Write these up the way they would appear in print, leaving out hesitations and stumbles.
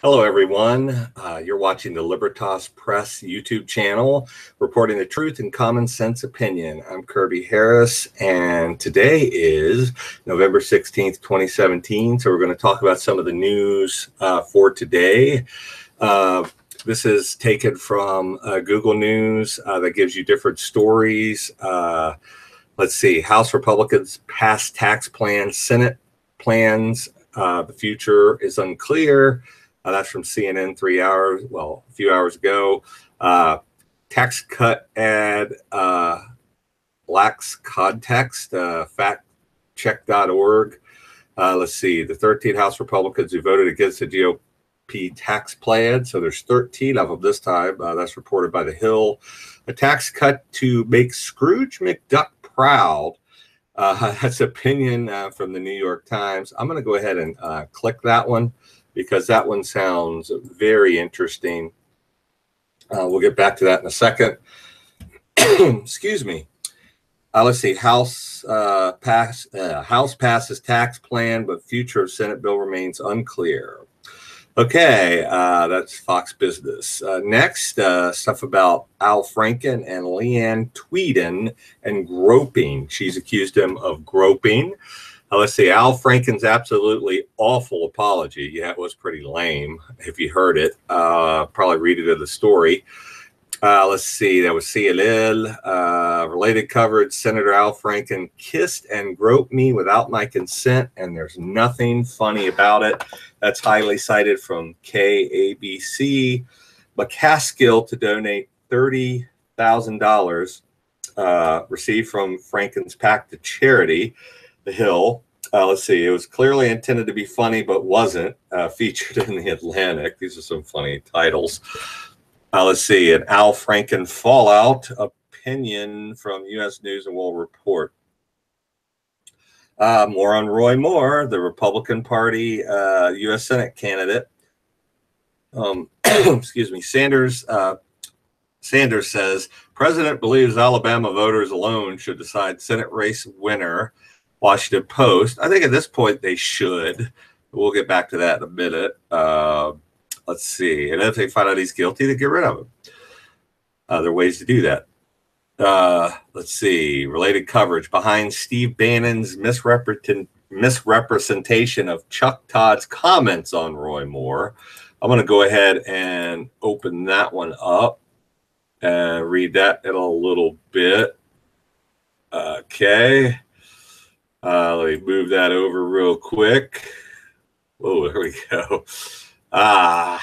Hello, everyone. You're watching the Libertas Press YouTube channel, reporting the truth and common sense opinion. I'm Kirby Harris, and today is November 16th, 2017. So we're going to talk about some of the news for today. This is taken from Google News that gives you different stories. Let's see. House Republicans pass tax plan, Senate plans. The future is unclear. That's from CNN a few hours ago. Tax cut ad lacks context, factcheck.org. Let's see, the 13 House Republicans who voted against the GOP tax plan. So there's 13 of them this time. That's reported by The Hill. A tax cut to make Scrooge McDuck proud. That's opinion from the New York Times. I'm going to go ahead and click that one, because that one sounds very interesting. We'll get back to that in a second. Excuse me. Let's see. House passes tax plan, but future of Senate bill remains unclear. Okay, that's Fox Business. Next, stuff about Al Franken and Leanne Tweeden and groping. She's accused him of groping. Let's see, Al Franken's absolutely awful apology. Yeah, it was pretty lame. If you heard it, probably read it in the story. Let's see, that was CNN. Related coverage, Senator Al Franken kissed and groped me without my consent, and there's nothing funny about it. That's highly cited from KABC. McCaskill to donate $30,000 received from Franken's PAC to charity. The Hill. Let's see. It was clearly intended to be funny, but wasn't. Featured in the Atlantic. These are some funny titles. Let's see. An Al Franken fallout opinion from U.S. News and World Report. More on Roy Moore, the Republican Party U.S. Senate candidate. Excuse me. Sanders says President believes Alabama voters alone should decide Senate race winner. Washington Post. I think at this point they should. We'll get back to that in a minute. Let's see. And if they find out he's guilty, they get rid of him. There are ways to do that. Let's see. Related coverage. Behind Steve Bannon's misrepresentation of Chuck Todd's comments on Roy Moore. I'm going to go ahead and open that one up and read that in a little bit. Okay. Let me move that over real quick. Oh, there we go. All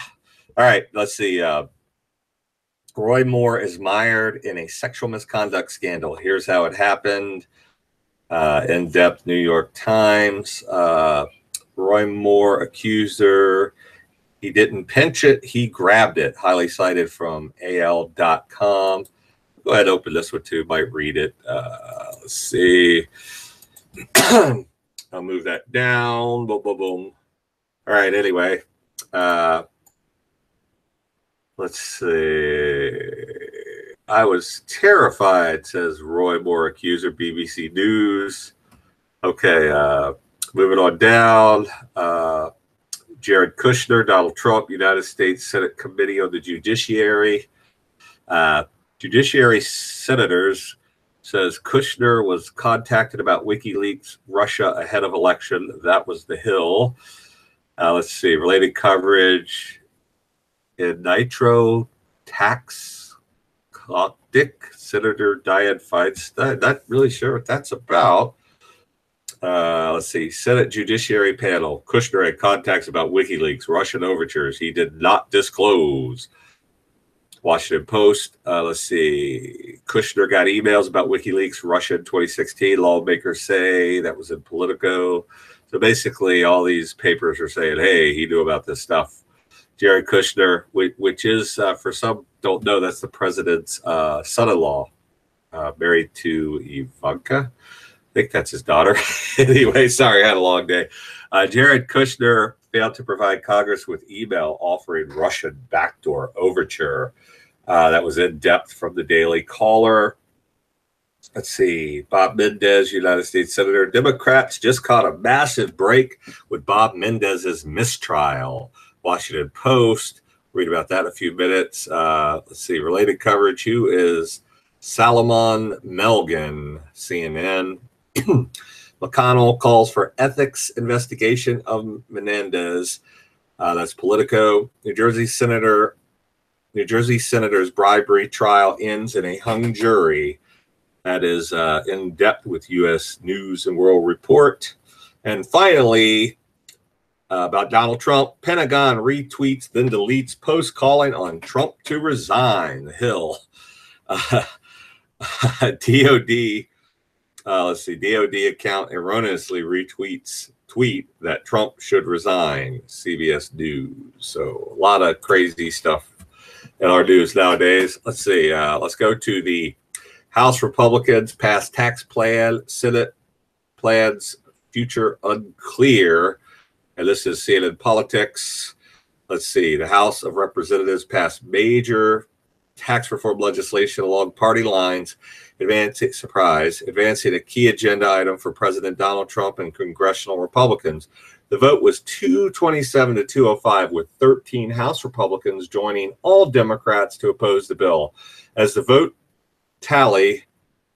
right, let's see. Roy Moore is mired in a sexual misconduct scandal. Here's how it happened. In-depth New York Times. Roy Moore accused her. He didn't pinch it, he grabbed it. Highly cited from AL.com. Go ahead and open this one too. Might read it. Let's see. I'll move that down. Boom, boom, boom. All right. Anyway, let's see. I was terrified, says Roy Moore accuser, BBC News. Okay. Moving on down. Jared Kushner, Donald Trump, United States Senate Committee on the Judiciary. Judiciary senators says Kushner was contacted about WikiLeaks Russia ahead of election. That was The Hill. Let's see. Related coverage in Nitro Tax Clockdick, Senator Dianne Feinstein. Not really sure what that's about. Let's see. Senate Judiciary Panel. Kushner had contacts about WikiLeaks, Russian overtures. He did not disclose. Washington Post. Let's see. Kushner got emails about WikiLeaks, Russia in 2016. Lawmakers say that was in Politico. So basically, all these papers are saying, hey, he knew about this stuff. Jared Kushner, which is, for some don't know, that's the president's son-in-law, married to Ivanka. I think that's his daughter. Anyway, sorry, I had a long day. Jared Kushner failed to provide Congress with email offering Russian backdoor overture. That was in depth from the Daily Caller. Let's see. Bob Mendez, United States Senator. Democrats just caught a massive break with Bob Mendez's mistrial. Washington Post. Read about that in a few minutes. Let's see, related coverage. Who is Salomon Melgen, CNN. McConnell calls for ethics investigation of Menendez. That's Politico. New Jersey senator's bribery trial ends in a hung jury. That is in depth with U.S. News and World Report. And finally, about Donald Trump, Pentagon retweets, then deletes post calling on Trump to resign. The Hill. DOD, let's see, DOD account erroneously retweets tweet that Trump should resign. CBS News. So a lot of crazy stuff in our news nowadays. Let's see. Let's go to the House Republicans passed tax plan. Senate plans future unclear. And this is CNN Politics. Let's see. The House of Representatives passed major tax reform legislation along party lines, advancing a key agenda item for President Donald Trump and congressional Republicans. The vote was 227 to 205, with 13 House Republicans joining all Democrats to oppose the bill. As the vote tally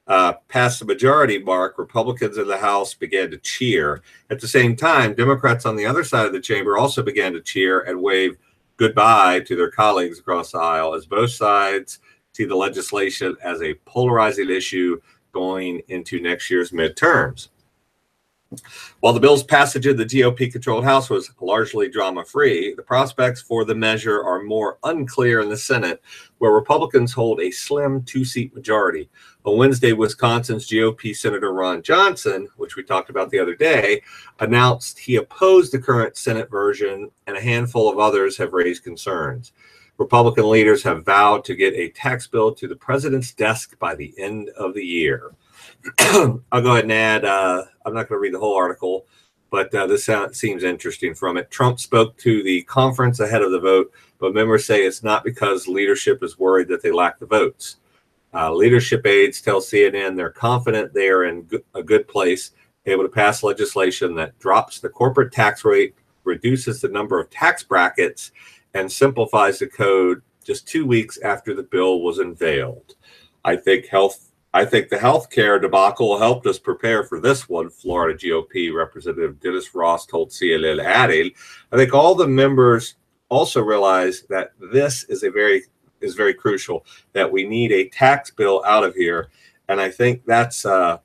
past the majority mark, Republicans in the House began to cheer. At the same time, Democrats on the other side of the chamber also began to cheer and wave goodbye to their colleagues across the aisle, as both sides see the legislation as a polarizing issue going into next year's midterms. While the bill's passage in the GOP-controlled House was largely drama-free, the prospects for the measure are more unclear in the Senate, where Republicans hold a slim two-seat majority. On Wednesday, Wisconsin's GOP Senator Ron Johnson, which we talked about the other day, announced he opposed the current Senate version, and a handful of others have raised concerns. Republican leaders have vowed to get a tax bill to the president's desk by the end of the year. I'll go ahead and add, I'm not going to read the whole article, but this seems interesting from it. Trump spoke to the conference ahead of the vote, but members say it's not because leadership is worried that they lack the votes. Leadership aides tell CNN they're confident they are in a good place, able to pass legislation that drops the corporate tax rate, reduces the number of tax brackets, and simplifies the code just 2 weeks after the bill was unveiled. I think the healthcare debacle helped us prepare for this one, Florida GOP Representative Dennis Ross told CNN, adding, I think all the members also realize that this is very crucial, that we need a tax bill out of here. And I think that's why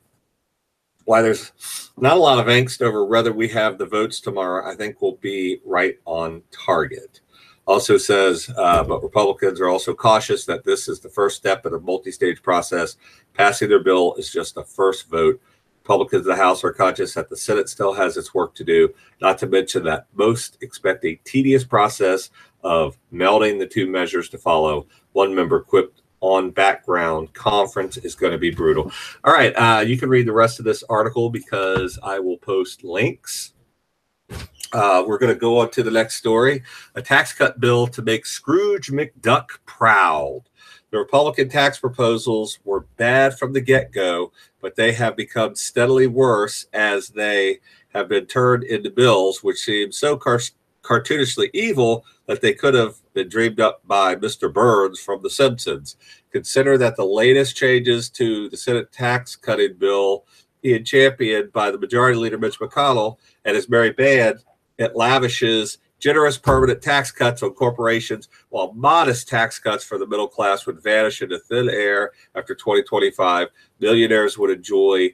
there's not a lot of angst over whether we have the votes tomorrow. I think we'll be right on target. Also says, but Republicans are also cautious that this is the first step in a multi-stage process. Passing their bill is just the first vote. Republicans in the House are conscious that the Senate still has its work to do, not to mention that most expect a tedious process of melding the two measures to follow. One member quipped on background, conference is going to be brutal. All right, you can read the rest of this article because I will post links. We're going to go on to the next story. A tax cut bill to make Scrooge McDuck proud. The Republican tax proposals were bad from the get-go, but they have become steadily worse as they have been turned into bills which seem so cartoonishly evil that they could have been dreamed up by Mr. Burns from The Simpsons. Consider that the latest changes to the Senate tax cutting bill being championed by the Majority Leader Mitch McConnell and his merry band, it lavishes generous permanent tax cuts on corporations, while modest tax cuts for the middle class would vanish into thin air after 2025. Millionaires would enjoy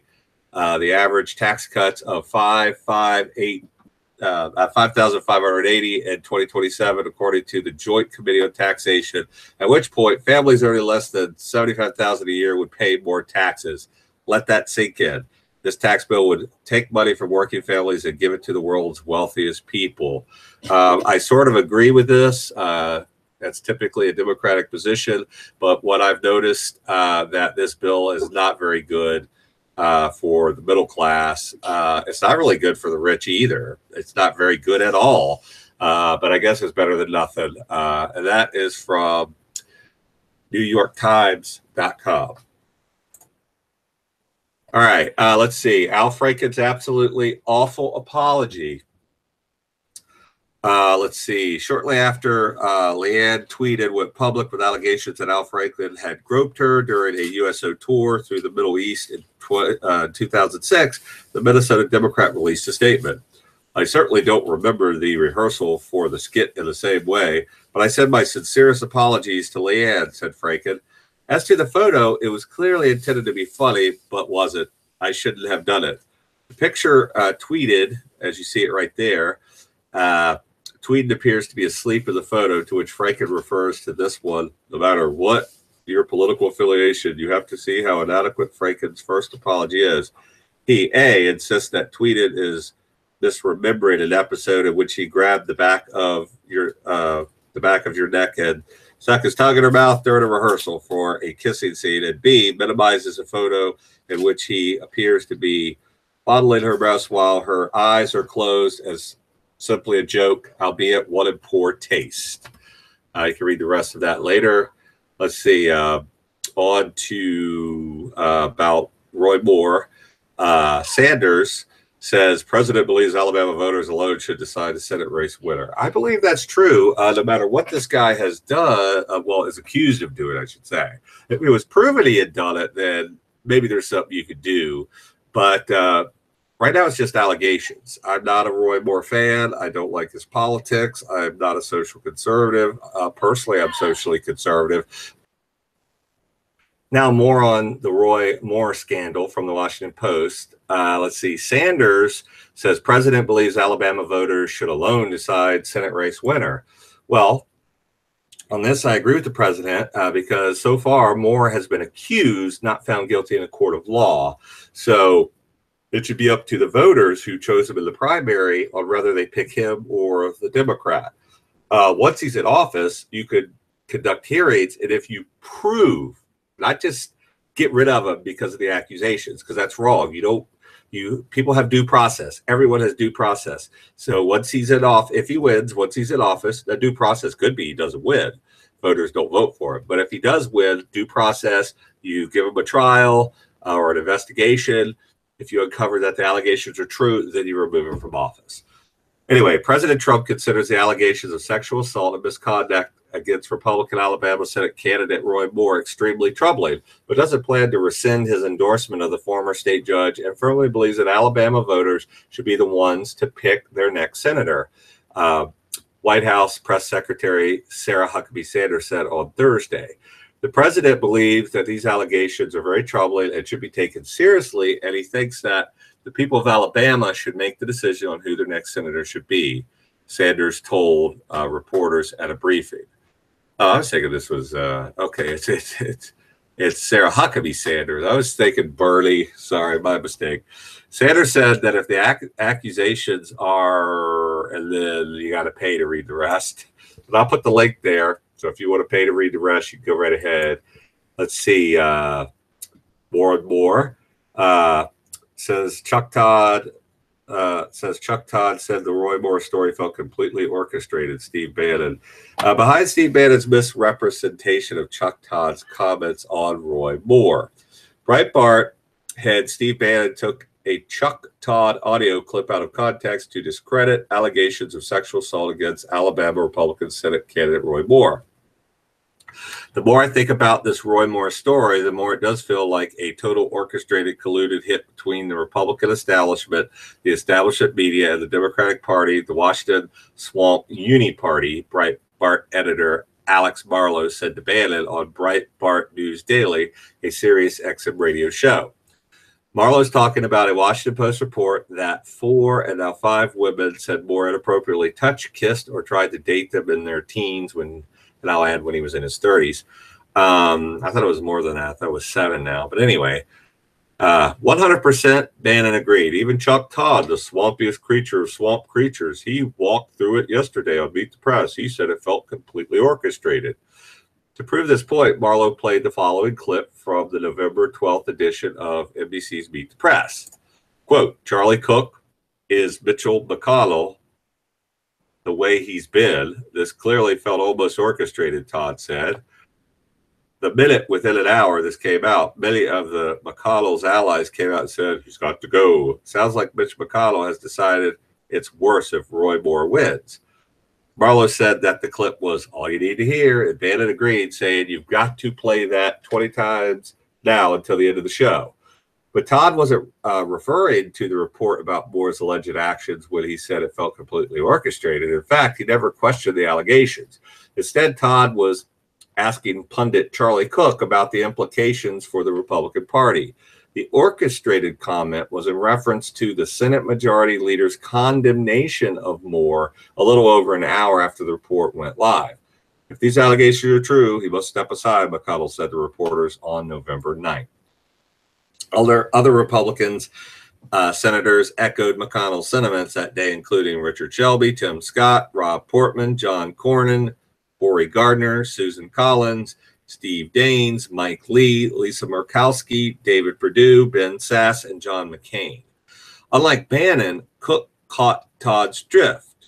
the average tax cuts of $5,580 in 2027, according to the Joint Committee on Taxation. At which point, families earning less than $75,000 a year would pay more taxes. Let that sink in. This tax bill would take money from working families and give it to the world's wealthiest people. I sort of agree with this. That's typically a Democratic position, but what I've noticed that this bill is not very good for the middle class. It's not really good for the rich either. It's not very good at all, but I guess it's better than nothing. And that is from NewYorkTimes.com. All right, let's see. Al Franken's absolutely awful apology. Let's see. Shortly after Leanne tweeted, went public with allegations that Al Franken had groped her during a USO tour through the Middle East in 2006, the Minnesota Democrat released a statement. I certainly don't remember the rehearsal for the skit in the same way, but I send my sincerest apologies to Leanne, said Franken. As to the photo, it was clearly intended to be funny, but wasn't. I shouldn't have done it. The picture tweeted, as you see it right there, Tweeden appears to be asleep in the photo, to which Franken refers to this one. No matter what your political affiliation, you have to see how inadequate Franken's first apology is. He, A, insists that Tweeden is misremembering an episode in which he grabbed the back of your neck and stuck his tongue in her mouth during a rehearsal for a kissing scene, and B, minimizes a photo in which he appears to be fondling her breast while her eyes are closed as simply a joke, albeit one in poor taste. You can read the rest of that later. Let's see. On to about Roy Moore. Sanders says President believes Alabama voters alone should decide the Senate race winner. I believe that's true, no matter what this guy has done, well, is accused of doing, I should say. If it was proven he had done it, then maybe there's something you could do. But right now it's just allegations. I'm not a Roy Moore fan. I don't like his politics. I'm not a social conservative. Personally, I'm socially conservative. Now, more on the Roy Moore scandal from the Washington Post. Let's see. Sanders says president believes Alabama voters should alone decide Senate race winner. Well, on this, I agree with the president because so far Moore has been accused, not found guilty in a court of law. So it should be up to the voters who chose him in the primary on whether they pick him or the Democrat. Once he's in office, you could conduct hearings, and if you prove, not just get rid of him because of the accusations, because that's wrong. People have due process. Everyone has due process. So once he's in office, if he wins, once he's in office, the due process could be he doesn't win. Voters don't vote for him. But if he does win, due process, you give him a trial or an investigation. If you uncover that the allegations are true, then you remove him from office. Anyway, President Trump considers the allegations of sexual assault and misconduct against Republican Alabama Senate candidate Roy Moore extremely troubling, but doesn't plan to rescind his endorsement of the former state judge and firmly believes that Alabama voters should be the ones to pick their next senator. White House Press Secretary Sarah Huckabee Sanders said on Thursday. The president believes that these allegations are very troubling and should be taken seriously, and he thinks that the people of Alabama should make the decision on who their next senator should be, Sanders told reporters at a briefing. I was thinking this was, okay, it's Sarah Huckabee Sanders. I was thinking Bernie. Sorry, my mistake. Sanders said that if the accusations are, and then you got to pay to read the rest. But I'll put the link there. So if you want to pay to read the rest, you can go right ahead. Let's see. More and more. Says Chuck Todd said the Roy Moore story felt completely orchestrated. Steve Bannon. Behind Steve Bannon's misrepresentation of Chuck Todd's comments on Roy Moore. Breitbart head Steve Bannon took a Chuck Todd audio clip out of context to discredit allegations of sexual assault against Alabama Republican Senate candidate Roy Moore. The more I think about this Roy Moore story, the more it does feel like a total orchestrated, colluded hit between the Republican establishment, the establishment media, and the Democratic Party, the Washington Swamp Uni Party, Breitbart editor Alex Marlow said to Bannon on Breitbart News Daily, a Sirius XM radio show. Marlow's talking about a Washington Post report that 4 and now 5 women said Moore inappropriately touched, kissed, or tried to date them in their teens and I'll add when he was in his 30s. I thought it was more than that. I thought it was 7 now. But anyway, 100% Bannon agreed. Even Chuck Todd, the swampiest creature of swamp creatures, he walked through it yesterday on Meet the Press. He said it felt completely orchestrated. To prove this point, Marlow played the following clip from the November 12th edition of NBC's Meet the Press. Quote, Charlie Cook is Mitchell McConnell. The way he's been, this clearly felt almost orchestrated, Todd said. The minute within an hour this came out, many of the McConnell's allies came out and said, he's got to go. Sounds like Mitch McConnell has decided it's worse if Roy Moore wins. Marlowe said that the clip was all you need to hear, and Bannon agreed, saying you've got to play that 20 times now until the end of the show. But Todd wasn't referring to the report about Moore's alleged actions when he said it felt completely orchestrated. In fact, he never questioned the allegations. Instead, Todd was asking pundit Charlie Cook about the implications for the Republican Party. The orchestrated comment was in reference to the Senate Majority Leader's condemnation of Moore a little over an hour after the report went live. If these allegations are true, he must step aside, McConnell said to reporters on November 9th. Other Republicans, senators echoed McConnell's sentiments that day, including Richard Shelby, Tim Scott, Rob Portman, John Cornyn, Ori Gardner, Susan Collins, Steve Daines, Mike Lee, Lisa Murkowski, David Perdue, Ben Sasse, and John McCain. Unlike Bannon, Cook caught Todd's drift.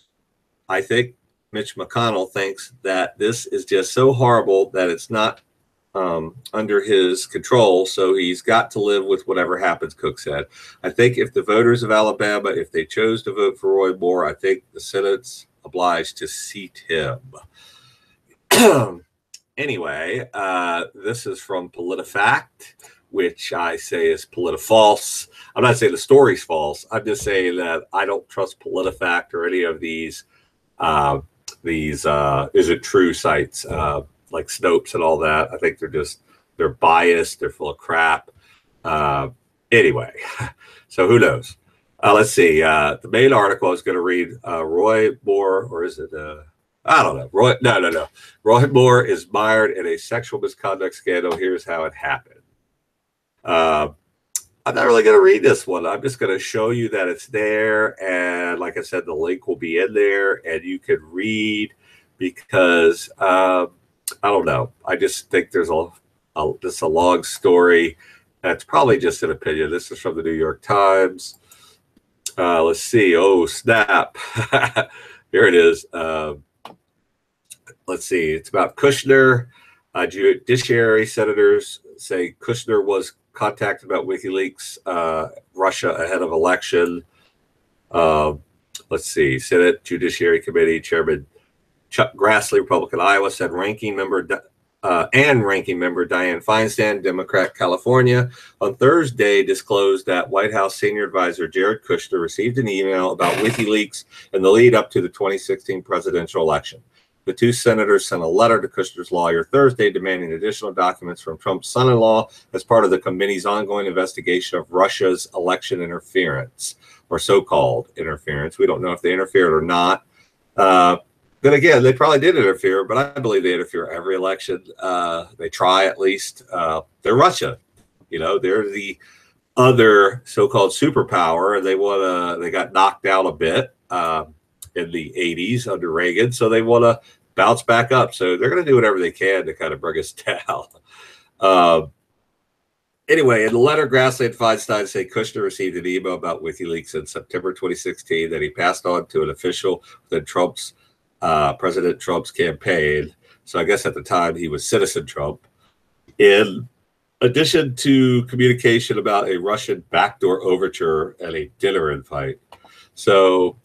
I think Mitch McConnell thinks that this is just so horrible that it's not under his control, so he's got to live with whatever happens, Cook said. I think if the voters of Alabama, if they chose to vote for Roy Moore, I think the Senate's obliged to seat him. Anyway, this is from PolitiFact, which I say is PolitiFalse. I'm not saying the story's false. I'm just saying that I don't trust PolitiFact or any of these is it true sites like Snopes and all that. I think they're biased. They're full of crap. Anyway, so who knows? Let's see. The main article I was going to read, Roy Moore, or is it? I don't know. No. Roy Moore is mired in a sexual misconduct scandal. Here's how it happened. I'm not really going to read this one. I'm just going to show you that it's there. And like I said, the link will be in there and you can read because I don't know. I just think there's a long story. That's probably just an opinion. This is from the New York Times. Let's see. Oh, snap. Here it is. Let's see. It's about Kushner. Judiciary senators say Kushner was contacted about WikiLeaks, Russia ahead of election. Let's see. Senate Judiciary Committee Chairman Chuck Grassley, Republican Iowa, said ranking member Dianne Feinstein, Democrat California, on Thursday disclosed that White House senior advisor Jared Kushner received an email about WikiLeaks in the lead up to the 2016 presidential election. The two senators sent a letter to Kushner's lawyer Thursday demanding additional documents from Trump's son-in-law as part of the committee's ongoing investigation of Russia's election interference, or so-called interference. We don't know if they interfered or not. Then again, they probably did interfere, but I believe they interfere every election. They try at least. They're Russia. You know, they're the other so-called superpower. They got knocked out a bit in the 80s under Reagan, so they want to bounce back up. So they're going to do whatever they can to kind of bring us down. Anyway, in the letter, Grassley and Feinstein say Kushner received an email about WikiLeaks in September 2016 that he passed on to an official within President Trump's campaign. So I guess at the time he was Citizen Trump. In addition to communication about a Russian backdoor overture and a dinner invite. So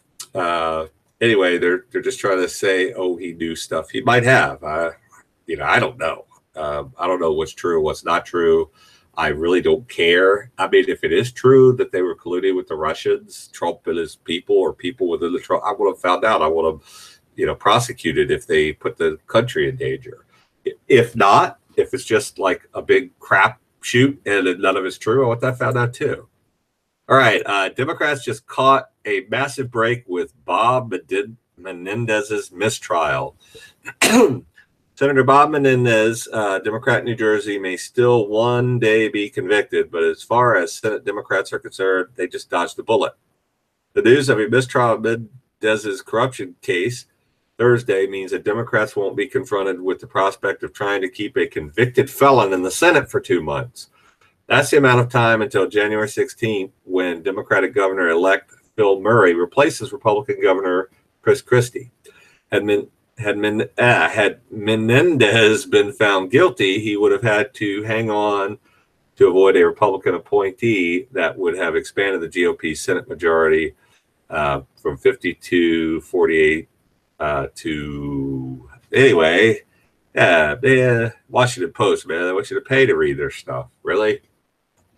anyway, they're just trying to say, oh, he knew stuff. He might have. I don't know. I don't know what's true, what's not true. I really don't care. I mean, if it is true that they were colluding with the Russians, Trump and his people, or people within the Trump, I would have found out. I would have, prosecuted if they put the country in danger. If not, if it's just like a big crap shoot and none of it's true, I want that found out too. All right, Democrats just caught a massive break with Bob Menendez's mistrial. Senator Bob Menendez, Democrat in New Jersey, may still one day be convicted, but as far as Senate Democrats are concerned, they just dodged the bullet. The news of a mistrial of Menendez's corruption case Thursday means that Democrats won't be confronted with the prospect of trying to keep a convicted felon in the Senate for 2 months. That's the amount of time until January 16th, when Democratic Governor-elect Phil Murray replaces Republican Governor Chris Christie. Had Menendez been found guilty, he would have had to hang on to avoid a Republican appointee that would have expanded the GOP Senate majority from 50 to 48 to anyway. Yeah, man, Washington Post, man. I want you to pay to read their stuff. Really?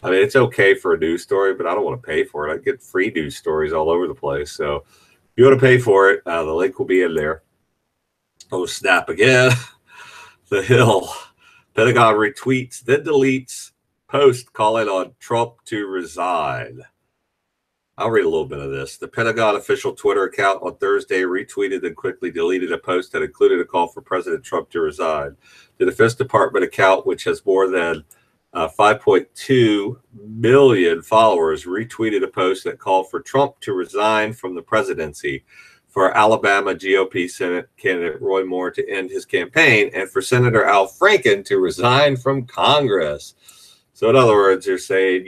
I mean, it's okay for a news story, but I don't want to pay for it. I get free news stories all over the place. So if you want to pay for it, the link will be in there. Oh, snap again. The Hill. Pentagon retweets, then deletes post calling on Trump to resign. I'll read a little bit of this. The Pentagon official Twitter account on Thursday retweeted and quickly deleted a post that included a call for President Trump to resign. The Defense Department account, which has more than 5.2 million followers, retweeted a post that called for Trump to resign from the presidency, for Alabama GOP Senate candidate Roy Moore to end his campaign, and for Senator Al Franken to resign from Congress. So in other words, they're saying,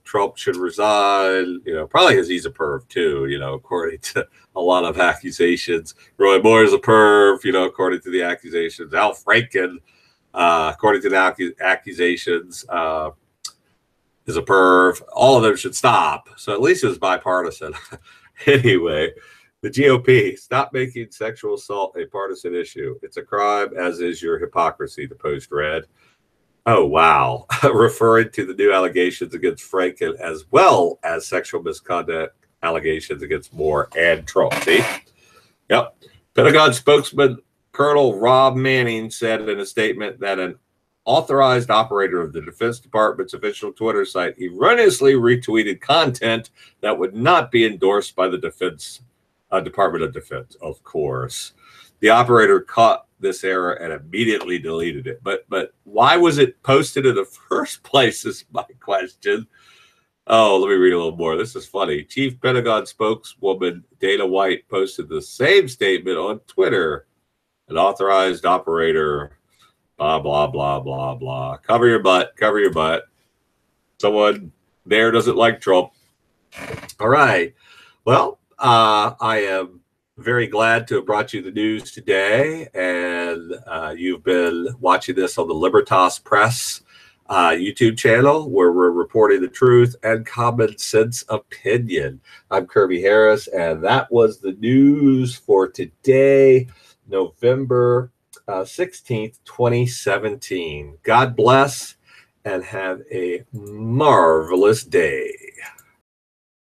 Trump should resign, probably because he's a perv too, according to a lot of accusations. Roy Moore is a perv, according to the accusations. Al Franken, according to the accusations, is a perv. All of them should stop. So at least it was bipartisan. Anyway, the GOP, stop making sexual assault a partisan issue. It's a crime, as is your hypocrisy, the Post read. Oh, wow. Referring to the new allegations against Franken as well as sexual misconduct allegations against Moore and Trump. See? Yep. Pentagon spokesman Colonel Rob Manning said in a statement that an authorized operator of the Defense Department's official Twitter site erroneously retweeted content that would not be endorsed by the Department of Defense, of course. The operator caught this error and immediately deleted it. But why was it posted in the first place is my question. Oh, let me read a little more. This is funny. Chief Pentagon spokeswoman Dana White posted the same statement on Twitter. An authorized operator, blah, blah, blah, blah, blah. Cover your butt. Cover your butt. Someone there doesn't like Trump. All right. Well, I am very glad to have brought you the news today, and you've been watching this on the Libertas Press YouTube channel, where we're reporting the truth and common sense opinion. I'm Kirby Harris, and that was the news for today, November 16th, 2017. God bless, and have a marvelous day.